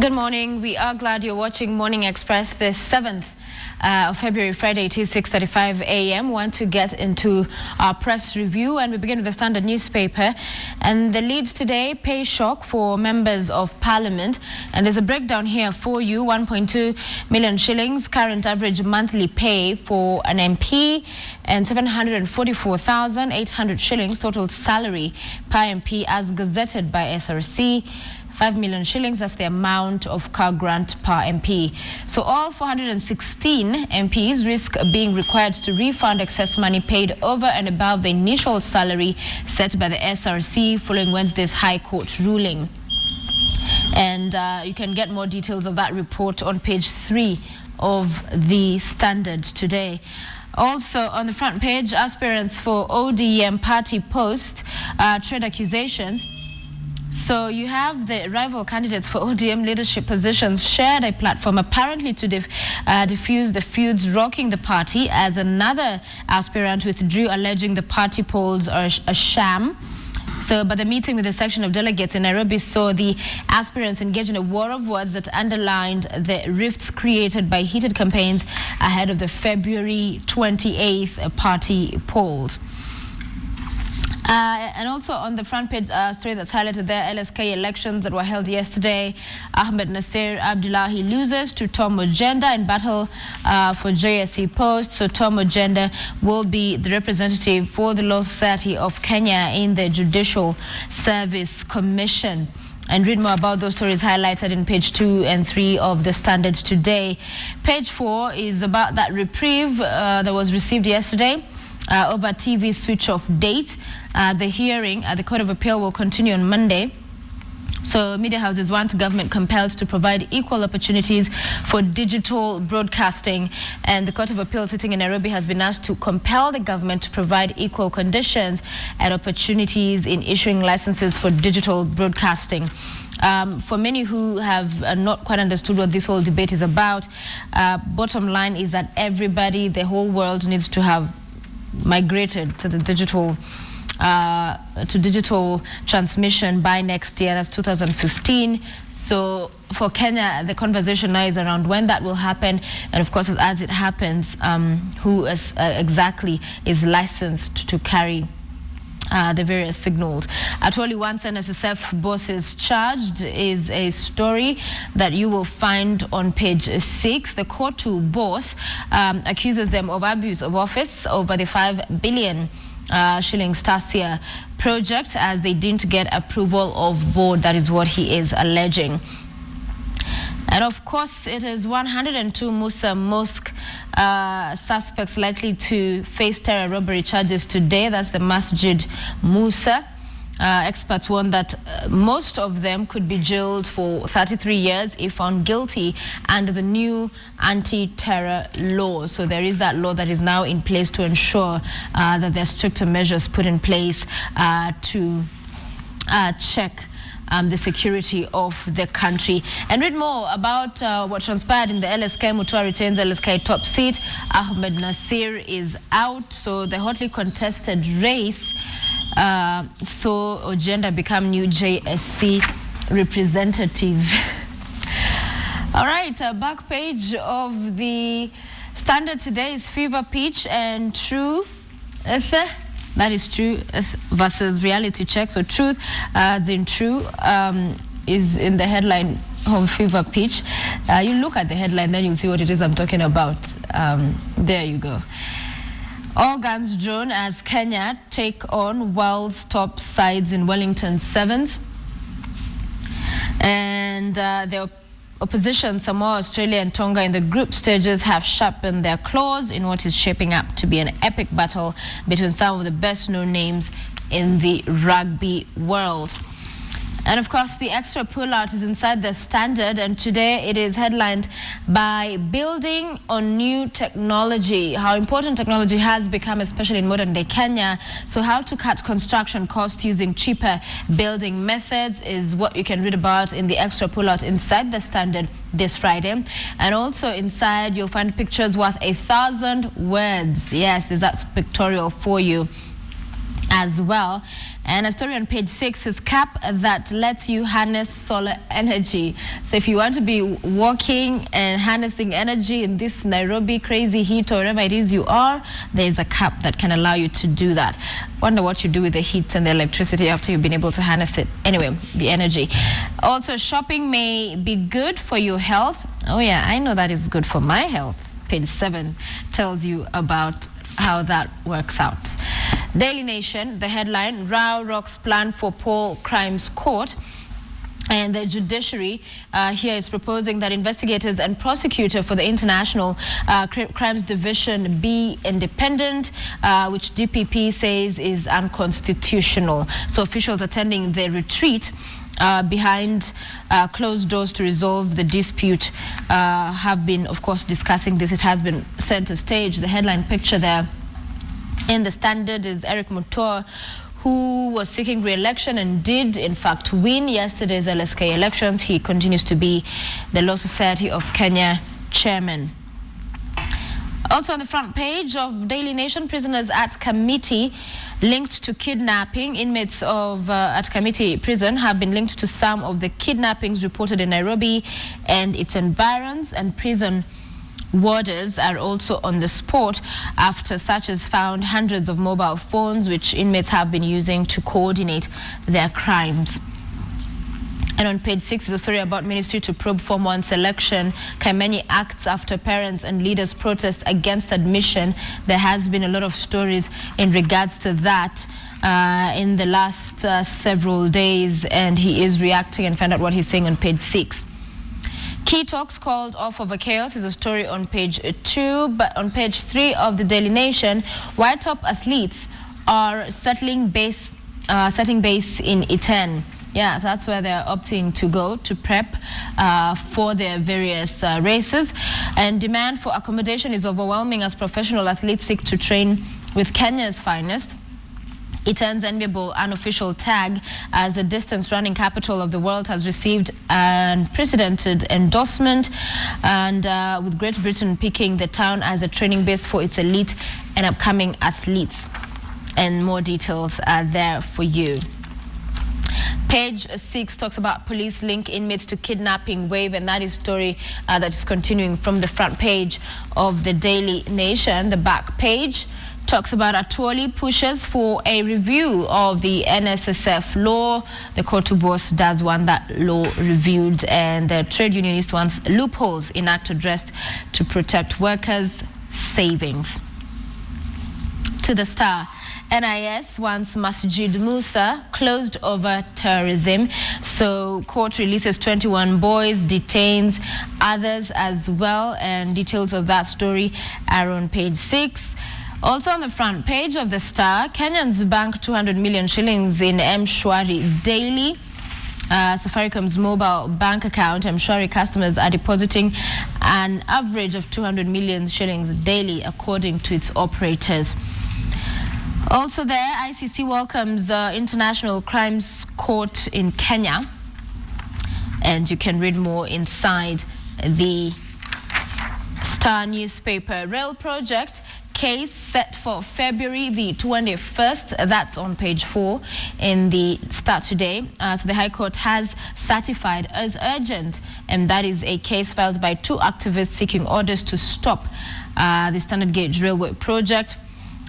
Good morning. We are glad you're watching Morning Express this 7th of February, Friday. It is 6:35 a.m. Want to get into our press review, and we begin with the Standard newspaper. And the leads today: pay shock for members of parliament. And there's a breakdown here for you: 1.2 million shillings current average monthly pay for an MP, and 744,800 shillings total salary per MP as gazetted by SRC. 5 million shillings, that's the amount of car grant per MP. So all 416 MPs risk being required to refund excess money paid over and above the initial salary set by the SRC following Wednesday's High Court ruling. And you can get more details of that report on page 3 of the Standard today. Also on the front page, aspirants for ODM party post trade accusations. So you have the rival candidates for ODM leadership positions shared a platform apparently to diffuse the feuds rocking the party, as another aspirant withdrew, alleging the party polls are a sham. But the meeting with the section of delegates in Nairobi saw the aspirants engage in a war of words that underlined the rifts created by heated campaigns ahead of the February 28th party polls. And also on the front page, story that's highlighted there: LSK elections that were held yesterday. Ahmed Nasser Abdullahi loses to Tom Ojenda in battle for JSC post. So Tom Ojenda will be the representative for the Law Society of Kenya in the Judicial Service Commission. And read more about those stories highlighted in page 2 and 3 of the Standard today. Page 4 is about that reprieve that was received yesterday over TV switch-off date. The hearing at the Court of Appeal will continue on Monday. So media houses want government compelled to provide equal opportunities for digital broadcasting, and the Court of Appeal sitting in Nairobi has been asked to compel the government to provide equal conditions and opportunities in issuing licenses for digital broadcasting. For many who have not quite understood what this whole debate is about, bottom line is that everybody, the whole world, needs to have migrated to the digital transmission by next year. That's 2015. So for Kenya, the conversation now is around when that will happen, and of course, as it happens, who exactly is licensed to carry the various signals. At only one NSSF bosses charged is a story that you will find on page 6. The Kotu boss accuses them of abuse of office over the 5 billion shillings Stasia project, as they didn't get approval of board. That is what he is alleging. And of course, it is 102 Musa Mosque suspects likely to face terror robbery charges today. That's the Masjid Musa. Experts warn that most of them could be jailed for 33 years if found guilty under the new anti-terror law. So there is that law that is now in place to ensure that there are stricter measures put in place to check the security of the country. And read more about what transpired in the LSK. Mutua retains LSK top seat. Ahmed Nasser is out. So the hotly contested race saw Ojenda become new JSC representative. All right, back page of the Standard today is fever pitch and truth. That is true versus reality check. So truth, in true, is in the headline home fever pitch. You look at the headline, then you'll see what it is I'm talking about. There you go. All guns drawn as Kenya take on world's top sides in Wellington Sevens. And the opposition, Samoa, Australia and Tonga in the group stages, have sharpened their claws in what is shaping up to be an epic battle between some of the best known names in the rugby world. And of course, the extra pullout is inside the Standard, and today it is headlined by building on new technology, how important technology has become, especially in modern day Kenya. So how to cut construction costs using cheaper building methods is what you can read about in the extra pullout inside the Standard this Friday. And also inside, you'll find pictures worth 1,000 words. Yes, there's that pictorial for you as well. And a story on page 6 is CAP that lets you harness solar energy. So if you want to be walking and harnessing energy in this Nairobi crazy heat or wherever it is you are, there is a CAP that can allow you to do that. Wonder what you do with the heat and the electricity after you've been able to harness it. Anyway, the energy. Also, shopping may be good for your health. Oh yeah, I know that is good for my health. Page 7 tells you about how that works out. Daily Nation, the headline, Rao rocks plan for Paul Crimes Court. And the judiciary here is proposing that investigators and prosecutor for the International Crimes Division be independent, which DPP says is unconstitutional. So officials attending the retreat behind closed doors to resolve the dispute have been, of course, discussing this. It has been center stage. The headline picture there in the Standard is Eric Mutua, who was seeking re-election and did, in fact, win yesterday's LSK elections. He continues to be the Law Society of Kenya chairman. Also on the front page of Daily Nation, prisoners at Committee linked to kidnapping. Inmates of at Committee prison have been linked to some of the kidnappings reported in Nairobi and its environs, and prison warders are also on the spot after searchers found hundreds of mobile phones which inmates have been using to coordinate their crimes. And on page 6 is a story about Ministry to probe Form 1 selection. Kaimeni acts after parents and leaders protest against admission. There has been a lot of stories in regards to that in the last several days, and he is reacting, and find out what he's saying on page 6. Key talks called off over chaos is a story on page 2, but on page 3 of the Daily Nation, white top athletes are setting base in Iten. Yeah, so that's where they're opting to go to prep for their various races. And demand for accommodation is overwhelming as professional athletes seek to train with Kenya's finest. Iten's enviable unofficial tag as the distance running capital of the world has received an unprecedented endorsement, and with Great Britain picking the town as a training base for its elite and upcoming athletes. And more details are there for you. Page 6 talks about police link inmates to kidnapping wave, and that is story that is continuing from the front page of the Daily Nation. The back page talks about Atwoli pushes for a review of the NSSF law. The Kotu boss does want that law reviewed, and the trade unionist wants loopholes in act addressed to protect workers' savings. To the Star, NIS wants Masjid Musa closed over terrorism. So court releases 21 boys, detains others as well, and details of that story are on page 6. Also on the front page of the Star, Kenyans bank 200 million shillings in M-Shwari daily. Safaricom's mobile bank account, M-Shwari customers are depositing an average of 200 million shillings daily, according to its operators. Also there, ICC welcomes International Crimes Court in Kenya. And you can read more inside the Star newspaper. Rail project case set for February the 21st. That's on page 4 in the Star today. So the High Court has certified as urgent, and that is a case filed by 2 activists seeking orders to stop the Standard Gauge Railway project.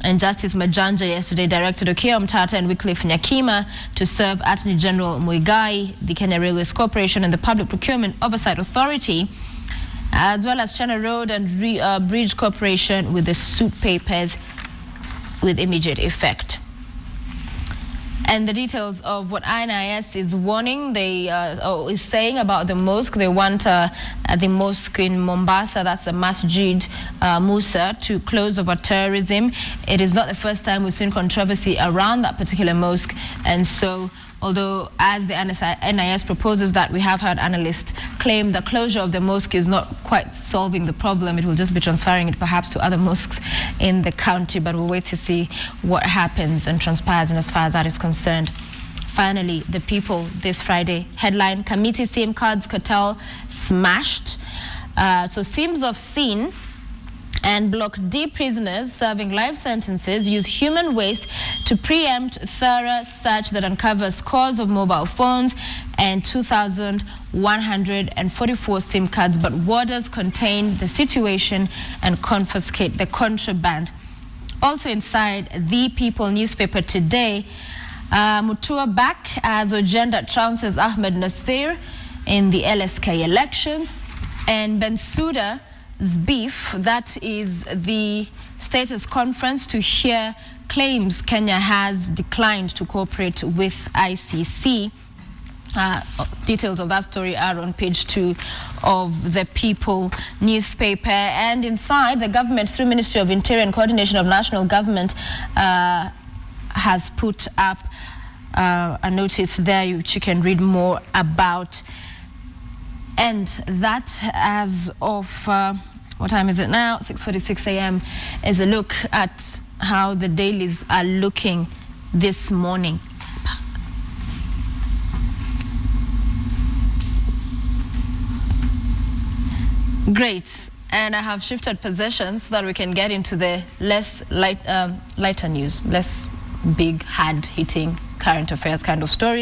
And Justice Majanja yesterday directed Okiya Mtata and Wycliffe Nyakima to serve Attorney General Muigai, the Kenya Railways Corporation, and the Public Procurement Oversight Authority, as well as China Road and Bridge Corporation, with the suit papers with immediate effect. And the details of what NIS is warning, they is saying about the mosque. They want the mosque in Mombasa, that's the Masjid Musa, to close over terrorism. It is not the first time we've seen controversy around that particular mosque, and so although as the NIS proposes that, we have heard analysts claim the closure of the mosque is not quite solving the problem. It will just be transferring it perhaps to other mosques in the county, but we'll wait to see what happens and transpires, and as far as that is concerned. Finally, the People this Friday headline, Committee SIM cards cartel smashed. So SIMs of SIN And Block D prisoners serving life sentences use human waste to preempt thorough search that uncovers scores of mobile phones and 2,144 SIM cards. But warders contain the situation and confiscate the contraband. Also inside The People newspaper today, Mutua back as Ojenda trounces Ahmed Nasir in the LSK elections, and Bensouda's beef, that is the status conference to hear claims Kenya has declined to cooperate with ICC. Details of that story are on page 2 of The People newspaper. And inside, the government, through Ministry of Interior and Coordination of National Government, has put up a notice there which you can read more about. And that, as of what time is it now? 6:46 a.m. is a look at how the dailies are looking this morning. Great. And I have shifted positions so that we can get into the lighter news, less big, hard-hitting current affairs kind of stories.